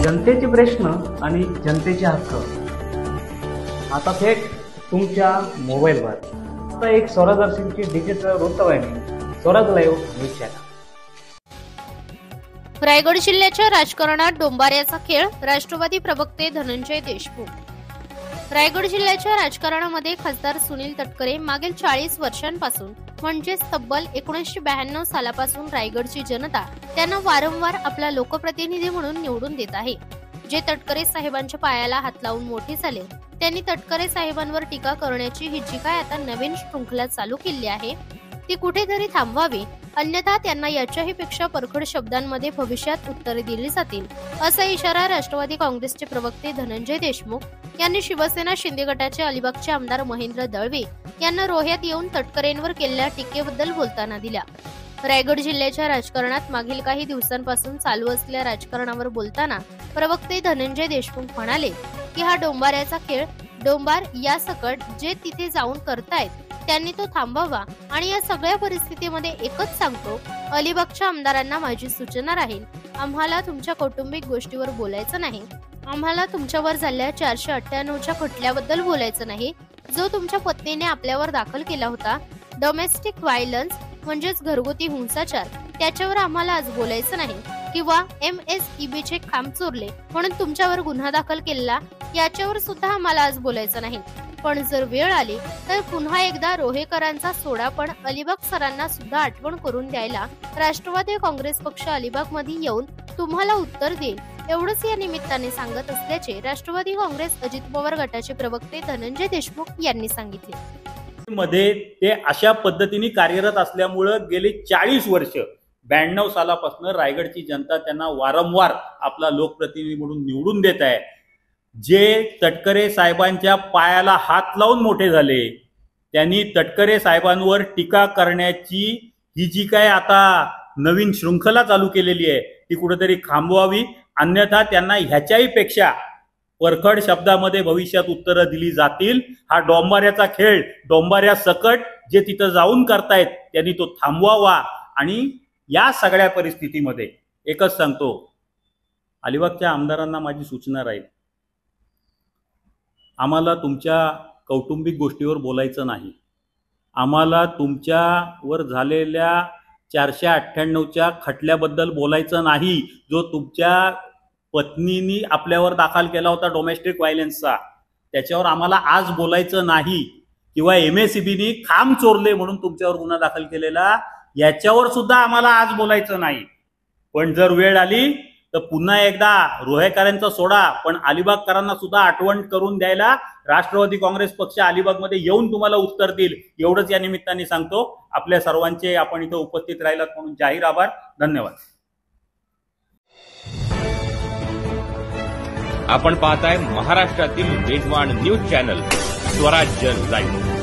जनतेचे प्रश्न आणि जनतेचे हक्क आता थेट तुमच्या मोबाईलवर. आता एक स्वराज्यची डिजिटल वृत्तवाहिनी Swaraj live news channel. Raigad जिल्ह्याच्या राजकारणात डोंबाऱ्याचा खेळ, राष्ट्रवादी प्रवक्ते धनंजय देशमुख. रायगड जिल्ह्याच्या राजकारणामध्ये खासदार सुनील तटकरे मागील 40 वर्षांपासून म्हणजेच तब्बल 1992 सालापासून रायगडची जनता त्यांना वारंवार आपला लोकप्रतिनिधी म्हणून निवडून देत आहे. जे तटकरे साहेबांच्या पायाला हात लावून मोठे झाले, त्यांनी तटकरे साहेबांवर टीका करण्याची ही जी काय आता नवीन शृंखला चालू केली आहे ती कुठेतरी थांबवावी, अन्यथा त्यांना याच्याही पेक्षा परखड शब्दांमध्ये भविष्यात उत्तरे दिली जातील, असा इशारा राष्ट्रवादी काँग्रेसचे प्रवक्ते धनंजय देशमुख यांनी शिवसेना शिंदे गटाचे अलिबागचे आमदार महेंद्र दळवे यांना रोह्यात येऊन तटकरेंवर केलेल्या टीकेबद्दल बोलताना दिल्या. रायगड जिल्ह्याच्या राजकारणात मागील काही दिवसांपासून चालू असलेल्या राजकारणावर बोलताना प्रवक्ते धनंजय देशमुख म्हणाले की हा डोंबाऱ्याचा खेळ, डोंबार या सकट जे तिथे जाऊन करतायत त्यांनी तो थांबवावा आणि या सगळ्या परिस्थितीमध्ये एकच सांगतो, अलिबागच्या आमदारांना माझी सूचना राहील, आम्हाला तुमच्या कौटुंबिक गोष्टीवर बोलायचं नाही, आम्हाला तुमच्यावर झालेल्या 498च्या खटल्याबद्दल बोलायचं नाही, जो तुमच्या पत्नीने आपल्यावर दाखल केला होता, डोमेस्टिक व्हायलन्स म्हणजेच घरगुती हिंसाचार, त्याच्यावर आम्हाला आज बोलायचं नाही, किंवा MSEBचे खांब चोरले म्हणून तुमच्यावर गुन्हा दाखल केला, याच्यावर सुद्धा आम्हाला आज बोलायचं नाही. पण जर वेळ आली तर पुन्हा एकदा रोहेकरांचा सोडा पण अलिबाग सरांना सुद्धा आठवण करून द्यायला राष्ट्रवादी काँग्रेस पक्ष अलिबाग मध्ये येऊन तुम्हाला उत्तर देईल, एवढंच या निमित्ताने सांगत असल्याचे राष्ट्रवादी काँग्रेस अजित पवार गटाचे प्रवक्ते धनंजय देशमुख यांनी सांगितले. मध्ये ते अशा पद्धतीने कार्यरत असल्यामुळे गेले 40 वर्ष 92 सालापासून रायगडची जनता त्यांना वारंवार आपला लोकप्रतिनिधी म्हणून निवडून देत आहे. जे तटकरे साहेबांच्या पायाला हात लावून मोठे झाले, त्यांनी तटकरे साहेबांवर टीका करण्याची ही जी काय आता नवीन शृंखला चालू केलेली आहे ती कुठेतरी थांबवावी, अन्यथा त्यांना ह्याच्याही पेक्षा परखड शब्दामध्ये भविष्यात उत्तरं दिली जातील. हा डोंबाऱ्याचा खेळ, डोंबाऱ्या सकट जे तिथं जाऊन करतायत त्यांनी तो थांबवावा. आणि या सगळ्या परिस्थितीमध्ये एकच सांगतो, अलिबागच्या आमदारांना माझी सूचना राहील, आम्हाला तुमच्या कौटुंबिक गोष्टीवर बोलायचं नाही, आम्हाला तुमच्यावर झालेल्या 498च्या खटल्याबद्दल बोलायचं नाही, जो तुमच्या पत्नीनी आपल्यावर दाखल केला होता डोमेस्टिक व्हायलन्सचा, त्याच्यावर आम्हाला आज बोलायचं नाही, किंवा MSEBनी खांब चोरले म्हणून तुमच्यावर गुन्हा दाखल केलेला, याच्यावर सुद्धा आम्हाला आज बोलायचं नाही. पण जर वेळ आली तर पुन्हा एकदा रोहेकरांचा सोडा पण अलिबागकरांना सुद्धा आठवण करून द्यायला राष्ट्रवादी काँग्रेस पक्ष अलिबागमध्ये येऊन तुम्हाला उत्तर देईल, एवढंच या निमित्ताने सांगतो. आपल्या सर्वांचे आपण इथं उपस्थित राहिलात म्हणून जाहीर आभार. धन्यवाद. आपण पाहताय महाराष्ट्रातील वेगवान न्यूज चॅनल स्वराज्य लाईव्ह.